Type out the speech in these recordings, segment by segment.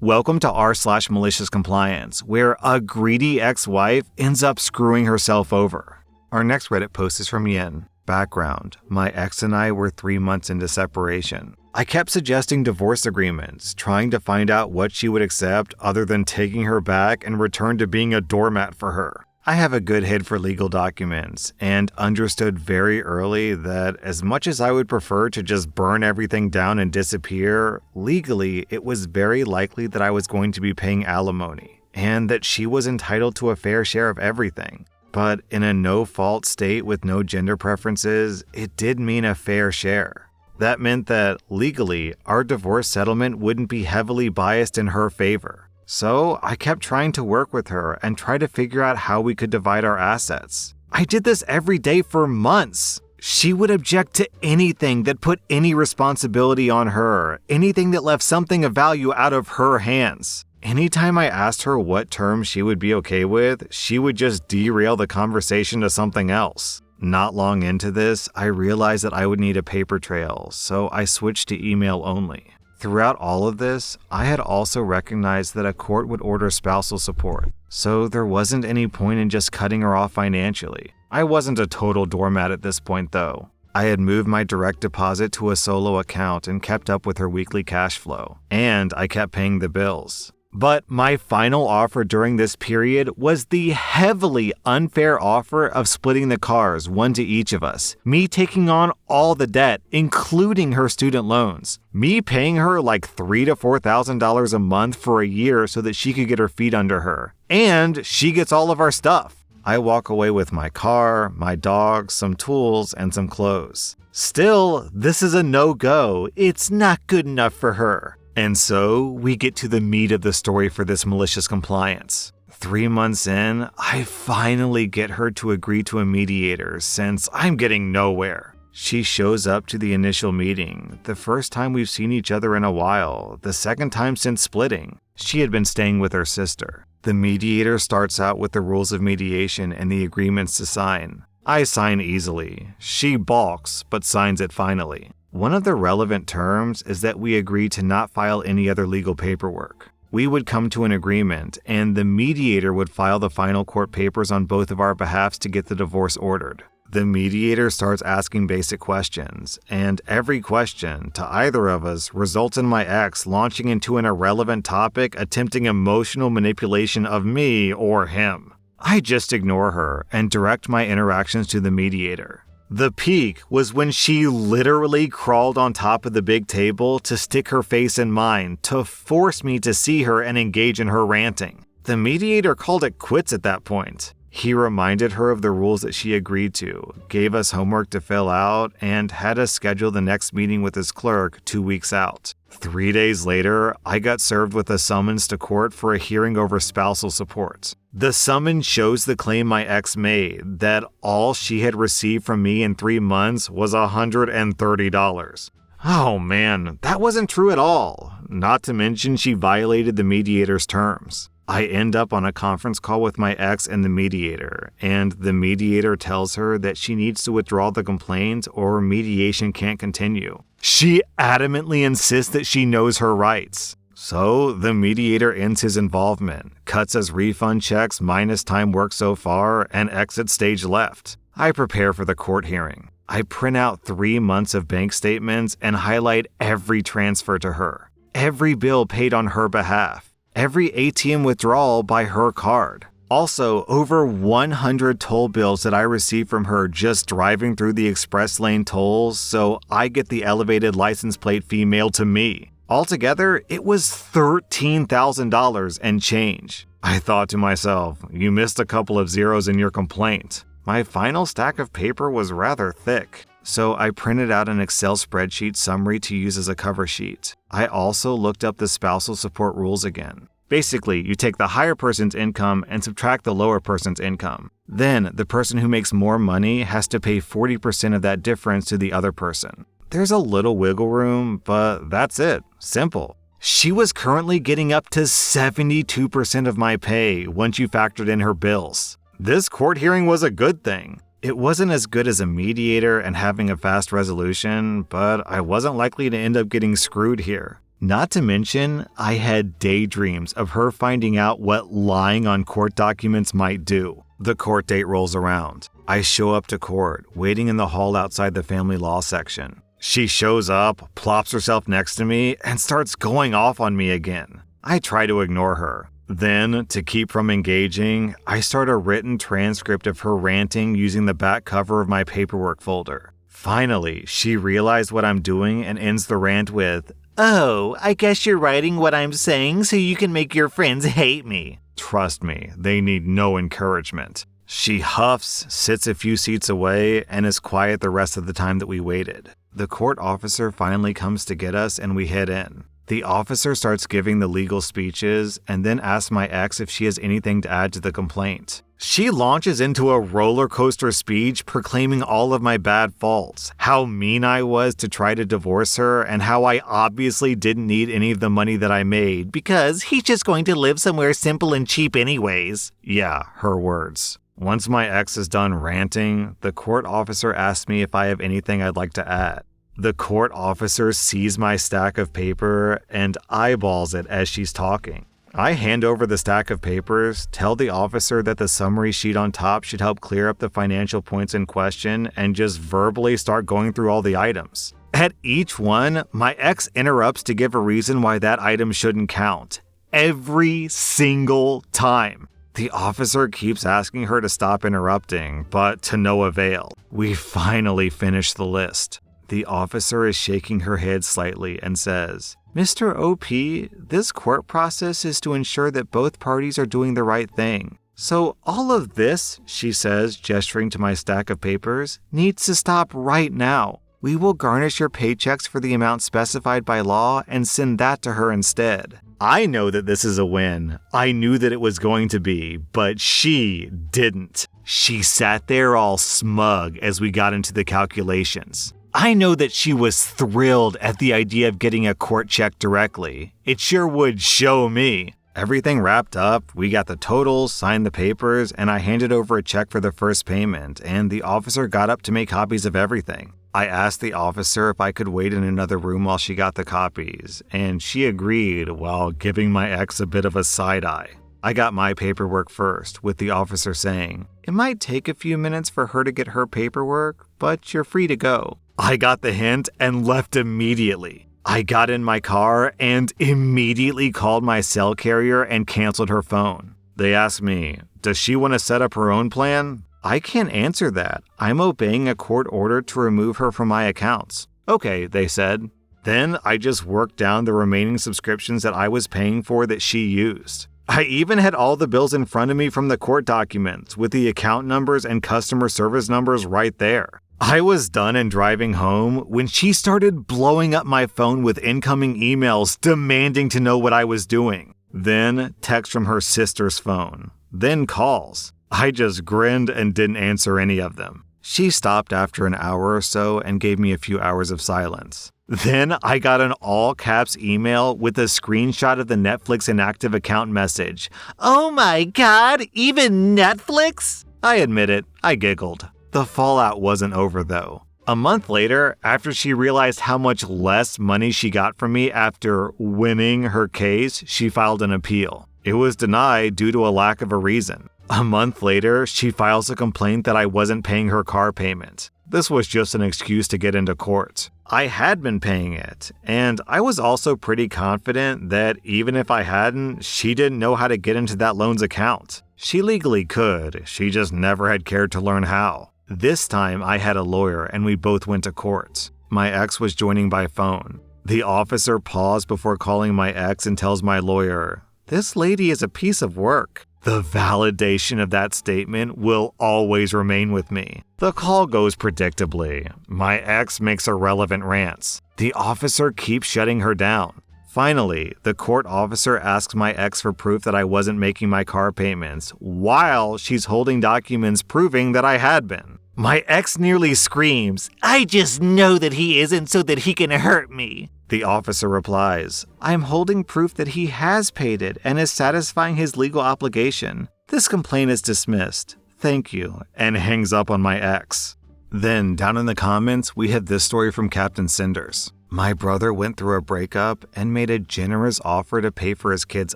Welcome to r/Maliciouscompliance, where a greedy ex-wife ends up screwing herself over. Our next Reddit post is from Yin. Background: my ex and I were 3 months into separation. I kept suggesting divorce agreements, trying to find out what she would accept other than taking her back and return to being a doormat for her. I have a good head for legal documents and understood very early that as much as I would prefer to just burn everything down and disappear, legally it was very likely that I was going to be paying alimony and that she was entitled to a fair share of everything. But in a no-fault state with no gender preferences, it did mean a fair share. That meant that legally, our divorce settlement wouldn't be heavily biased in her favor. So I kept trying to work with her and try to figure out how we could divide our assets. I did this every day for months. She would object to anything that put any responsibility on her, anything that left something of value out of her hands. Anytime I asked her what terms she would be okay with, she would just derail the conversation to something else. Not long into this, I realized that I would need a paper trail, so I switched to email only. Throughout all of this, I had also recognized that a court would order spousal support, so there wasn't any point in just cutting her off financially. I wasn't a total doormat at this point though. I had moved my direct deposit to a solo account and kept up with her weekly cash flow, and I kept paying the bills. But my final offer during this period was the heavily unfair offer of splitting the cars, one to each of us. Me taking on all the debt, including her student loans. Me paying her like $3,000 to $4,000 a month for a year so that she could get her feet under her. And she gets all of our stuff. I walk away with my car, my dog, some tools, and some clothes. Still, this is a no-go. It's not good enough for her. And so, we get to the meat of the story for this malicious compliance. 3 months in, I finally get her to agree to a mediator since I'm getting nowhere. She shows up to the initial meeting, the first time we've seen each other in a while, the second time since splitting. She had been staying with her sister. The mediator starts out with the rules of mediation and the agreements to sign. I sign easily. She balks, but signs it finally. One of the relevant terms is that we agree to not file any other legal paperwork. We would come to an agreement, and the mediator would file the final court papers on both of our behalves to get the divorce ordered. The mediator starts asking basic questions, and every question, to either of us, results in my ex launching into an irrelevant topic attempting emotional manipulation of me or him. I just ignore her and direct my interactions to the mediator. The peak was when she literally crawled on top of the big table to stick her face in mine to force me to see her and engage in her ranting. The mediator called it quits at that point. He reminded her of the rules that she agreed to, gave us homework to fill out, and had us schedule the next meeting with his clerk 2 weeks out. 3 days later, I got served with a summons to court for a hearing over spousal support. The summons shows the claim my ex made that all she had received from me in 3 months was $130. Oh man, that wasn't true at all. Not to mention she violated the mediator's terms. I end up on a conference call with my ex and the mediator, and the mediator tells her that she needs to withdraw the complaint or mediation can't continue. She adamantly insists that she knows her rights. So the mediator ends his involvement, cuts us refund checks minus time worked so far, and exits stage left. I prepare for the court hearing. I print out 3 months of bank statements and highlight every transfer to her, every bill paid on her behalf, every ATM withdrawal by her card. Also, over 100 toll bills that I received from her just driving through the express lane tolls, so I get the elevated license plate fee mailed to me. Altogether, it was $13,000 and change. I thought to myself, you missed a couple of zeros in your complaint. My final stack of paper was rather thick, so I printed out an Excel spreadsheet summary to use as a cover sheet. I also looked up the spousal support rules again. Basically, you take the higher person's income and subtract the lower person's income. Then, the person who makes more money has to pay 40% of that difference to the other person. There's a little wiggle room, but that's it. Simple. She was currently getting up to 72% of my pay once you factored in her bills. This court hearing was a good thing. It wasn't as good as a mediator and having a fast resolution, but I wasn't likely to end up getting screwed here. Not to mention, I had daydreams of her finding out what lying on court documents might do. The court date rolls around. I show up to court, waiting in the hall outside the family law section. She shows up, plops herself next to me, and starts going off on me again. I try to ignore her. Then, to keep from engaging, I start a written transcript of her ranting using the back cover of my paperwork folder. Finally, she realized what I'm doing and ends the rant with, "Oh, I guess you're writing what I'm saying so you can make your friends hate me." Trust me, they need no encouragement. She huffs, sits a few seats away, and is quiet the rest of the time that we waited. The court officer finally comes to get us and we head in. The officer starts giving the legal speeches and then asks my ex if she has anything to add to the complaint. She launches into a roller coaster speech proclaiming all of my bad faults, how mean I was to try to divorce her, and how I obviously didn't need any of the money that I made because he's just going to live somewhere simple and cheap anyways. Yeah, her words. Once my ex is done ranting, the court officer asks me if I have anything I'd like to add. The court officer sees my stack of paper and eyeballs it as she's talking. I hand over the stack of papers, tell the officer that the summary sheet on top should help clear up the financial points in question, and just verbally start going through all the items. At each one, my ex interrupts to give a reason why that item shouldn't count. Every single time. The officer keeps asking her to stop interrupting, but to no avail. We finally finish the list. The officer is shaking her head slightly and says, "Mr. OP, this court process is to ensure that both parties are doing the right thing. So all of this," she says, gesturing to my stack of papers, "needs to stop right now. We will garnish your paychecks for the amount specified by law and send that to her instead." I know that this is a win. I knew that it was going to be, but she didn't. She sat there all smug as we got into the calculations. I know that she was thrilled at the idea of getting a court check directly. It sure would show me. Everything wrapped up, we got the totals, signed the papers, and I handed over a check for the first payment, and the officer got up to make copies of everything. I asked the officer if I could wait in another room while she got the copies, and she agreed while giving my ex a bit of a side eye. I got my paperwork first, with the officer saying, "It might take a few minutes for her to get her paperwork, but you're free to go." I got the hint and left immediately. I got in my car and immediately called my cell carrier and canceled her phone. They asked me, "Does she want to set up her own plan?" I can't answer that. I'm obeying a court order to remove her from my accounts. "Okay," they said. Then I just worked down the remaining subscriptions that I was paying for that she used. I even had all the bills in front of me from the court documents with the account numbers and customer service numbers right there. I was done and driving home when she started blowing up my phone with incoming emails demanding to know what I was doing. Then text from her sister's phone. Then calls. I just grinned and didn't answer any of them. She stopped after an hour or so and gave me a few hours of silence. Then I got an all-caps email with a screenshot of the Netflix inactive account message. "Oh my God, even Netflix?" I admit it, I giggled. The fallout wasn't over though. A month later, after she realized how much less money she got from me after winning her case, she filed an appeal. It was denied due to a lack of a reason. A month later, she files a complaint that I wasn't paying her car payment. This was just an excuse to get into court. I had been paying it, and I was also pretty confident that even if I hadn't, she didn't know how to get into that loan's account. She legally could, she just never had cared to learn how. This time I had a lawyer and we both went to court. My ex was joining by phone. The officer paused before calling my ex and tells my lawyer, "This lady is a piece of work." The validation of that statement will always remain with me. The call goes predictably. My ex makes irrelevant rants. The officer keeps shutting her down. Finally, the court officer asks my ex for proof that I wasn't making my car payments, while she's holding documents proving that I had been. My ex nearly screams, "I just know that he isn't so that he can hurt me." The officer replies, "I'm holding proof that he has paid it and is satisfying his legal obligation. This complaint is dismissed. Thank you," and hangs up on my ex. Then, down in the comments, we had this story from Captain Cinders. My brother went through a breakup and made a generous offer to pay for his kids'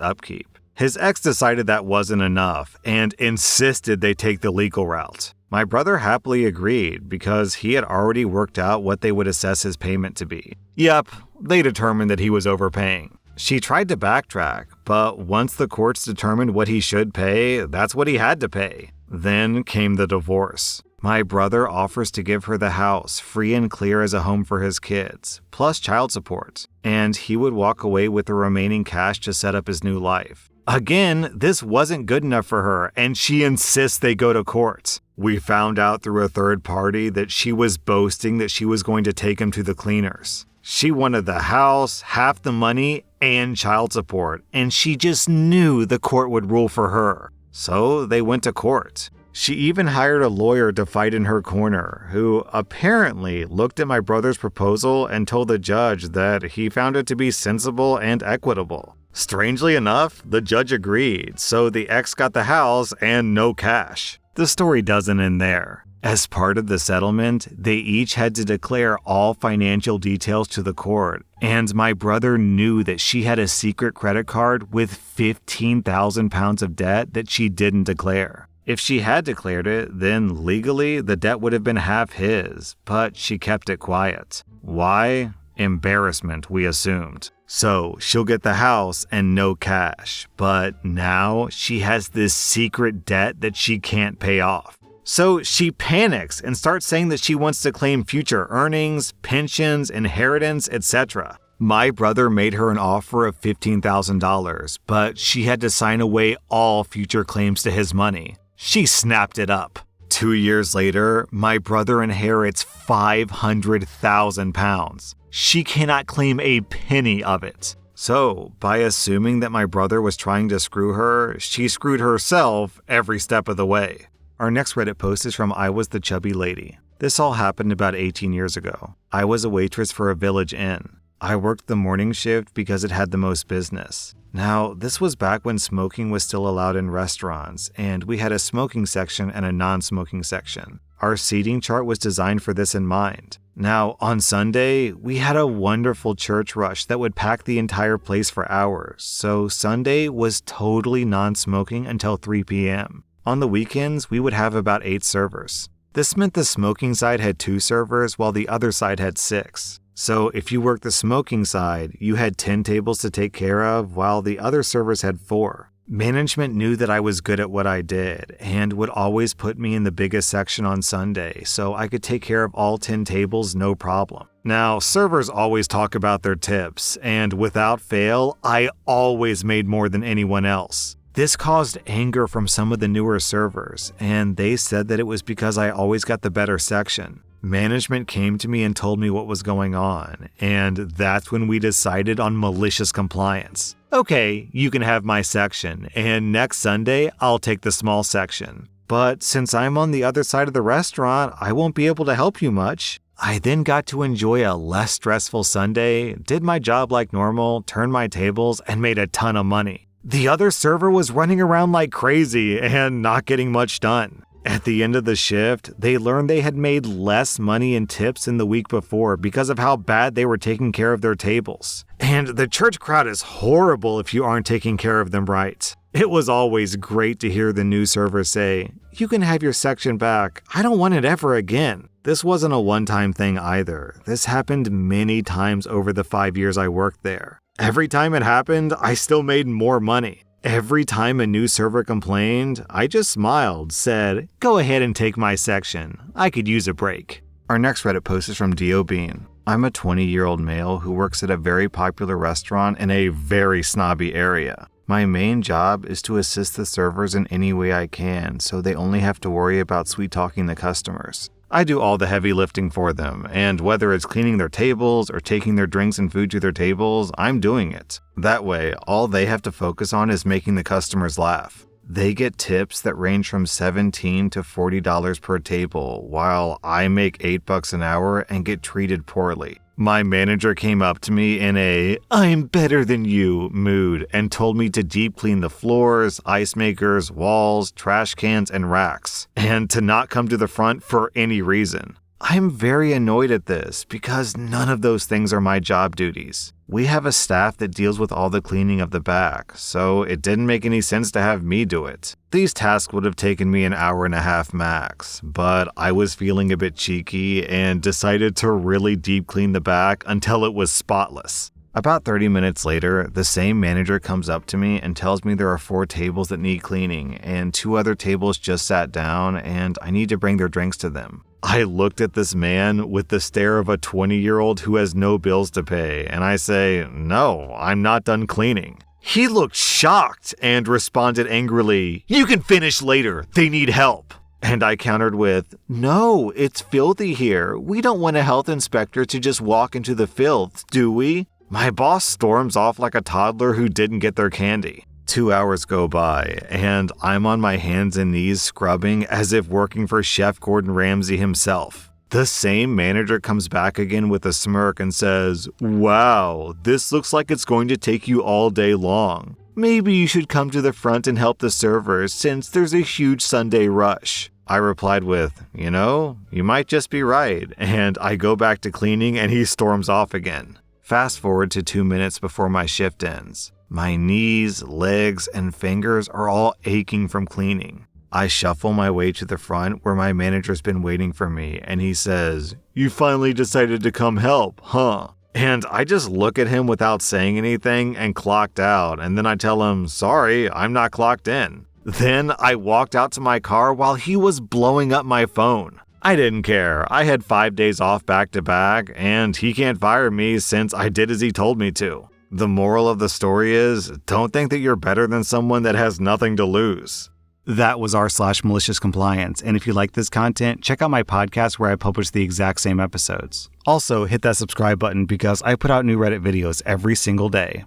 upkeep. His ex decided that wasn't enough and insisted they take the legal route. My brother happily agreed because he had already worked out what they would assess his payment to be. Yep, they determined that he was overpaying. She tried to backtrack, but once the courts determined what he should pay, that's what he had to pay. Then came the divorce. My brother offers to give her the house free and clear as a home for his kids, plus child support, and he would walk away with the remaining cash to set up his new life. Again, this wasn't good enough for her, and she insists they go to court. We found out through a third party that she was boasting that she was going to take him to the cleaners. She wanted the house, half the money, and child support, and she just knew the court would rule for her. So they went to court. She even hired a lawyer to fight in her corner, who apparently looked at my brother's proposal and told the judge that he found it to be sensible and equitable. Strangely enough, the judge agreed, so the ex got the house and no cash. The story doesn't end there. As part of the settlement, they each had to declare all financial details to the court, and my brother knew that she had a secret credit card with 15,000 pounds of debt that she didn't declare. If she had declared it, then legally the debt would have been half his, but she kept it quiet. Why? Embarrassment, we assumed. So she'll get the house and no cash, but now she has this secret debt that she can't pay off. So she panics and starts saying that she wants to claim future earnings, pensions, inheritance, etc. My brother made her an offer of $15,000, but she had to sign away all future claims to his money. She snapped it up. 2 years later, my brother inherits 500,000 pounds. She cannot claim a penny of it. So, by assuming that my brother was trying to screw her, she screwed herself every step of the way. Our next Reddit post is from I Was the Chubby Lady. This all happened about 18 years ago. I was a waitress for a village inn. I worked the morning shift because it had the most business. Now, this was back when smoking was still allowed in restaurants, and we had a smoking section and a non-smoking section. Our seating chart was designed for this in mind. Now, on Sunday, we had a wonderful church rush that would pack the entire place for hours, so Sunday was totally non-smoking until 3 p.m. On the weekends, we would have about 8 servers. This meant the smoking side had 2 servers while the other side had 6. So if you worked the smoking side, you had 10 tables to take care of while the other servers had 4. Management knew that I was good at what I did and would always put me in the biggest section on Sunday so I could take care of all 10 tables no problem. Now, servers always talk about their tips, and without fail, I always made more than anyone else. This caused anger from some of the newer servers, and they said that it was because I always got the better section. Management came to me and told me what was going on, and that's when we decided on malicious compliance. Okay, you can have my section, and next Sunday, I'll take the small section. But since I'm on the other side of the restaurant, I won't be able to help you much. I then got to enjoy a less stressful Sunday, did my job like normal, turned my tables, and made a ton of money. The other server was running around like crazy and not getting much done. At the end of the shift, they learned they had made less money in tips than the week before because of how bad they were taking care of their tables. And the church crowd is horrible if you aren't taking care of them right. It was always great to hear the new server say, "You can have your section back. I don't want it ever again." This wasn't a one-time thing either. This happened many times over the 5 years I worked there. Every time it happened, I still made more money. Every time a new server complained, I just smiled, said, "Go ahead and take my section. I could use a break." Our next Reddit post is from Dio Bean. I'm a 20-year-old male who works at a very popular restaurant in a very snobby area. My main job is to assist the servers in any way I can, so they only have to worry about sweet-talking the customers. I do all the heavy lifting for them, and whether it's cleaning their tables or taking their drinks and food to their tables, I'm doing it. That way, all they have to focus on is making the customers laugh. They get tips that range from $17 to $40 per table, while I make $8 an hour and get treated poorly. My manager came up to me in a "I'm better than you" mood and told me to deep clean the floors, ice makers, walls, trash cans, and racks, and to not come to the front for any reason. I'm very annoyed at this because none of those things are my job duties. We have a staff that deals with all the cleaning of the back, so it didn't make any sense to have me do it. These tasks would have taken me an hour and a half max, but I was feeling a bit cheeky and decided to really deep clean the back until it was spotless. About 30 minutes later, the same manager comes up to me and tells me there are 4 tables that need cleaning and 2 other tables just sat down and I need to bring their drinks to them. I looked at this man with the stare of a 20-year-old who has no bills to pay, and I say, "No, I'm not done cleaning." He looked shocked and responded angrily, "You can finish later, they need help." And I countered with, "No, it's filthy here. We don't want a health inspector to just walk into the filth, do we?" My boss storms off like a toddler who didn't get their candy. 2 hours go by, and I'm on my hands and knees scrubbing as if working for Chef Gordon Ramsay himself. The same manager comes back again with a smirk and says, "Wow, this looks like it's going to take you all day long. Maybe you should come to the front and help the servers since there's a huge Sunday rush." I replied with, "You might just be right," and I go back to cleaning and he storms off again. Fast forward to 2 minutes before my shift ends. My knees, legs, and fingers are all aching from cleaning. I shuffle my way to the front where my manager's been waiting for me, and he says, "You finally decided to come help, huh?" And I just look at him without saying anything and clocked out, and then I tell him, "Sorry, I'm not clocked in." Then I walked out to my car while he was blowing up my phone. I didn't care. I had 5 days off back to back, and he can't fire me since I did as he told me to. The moral of the story is, don't think that you're better than someone that has nothing to lose. That was r/Maliciouscompliance, and if you like this content, check out my podcast where I publish the exact same episodes. Also, hit that subscribe button because I put out new Reddit videos every single day.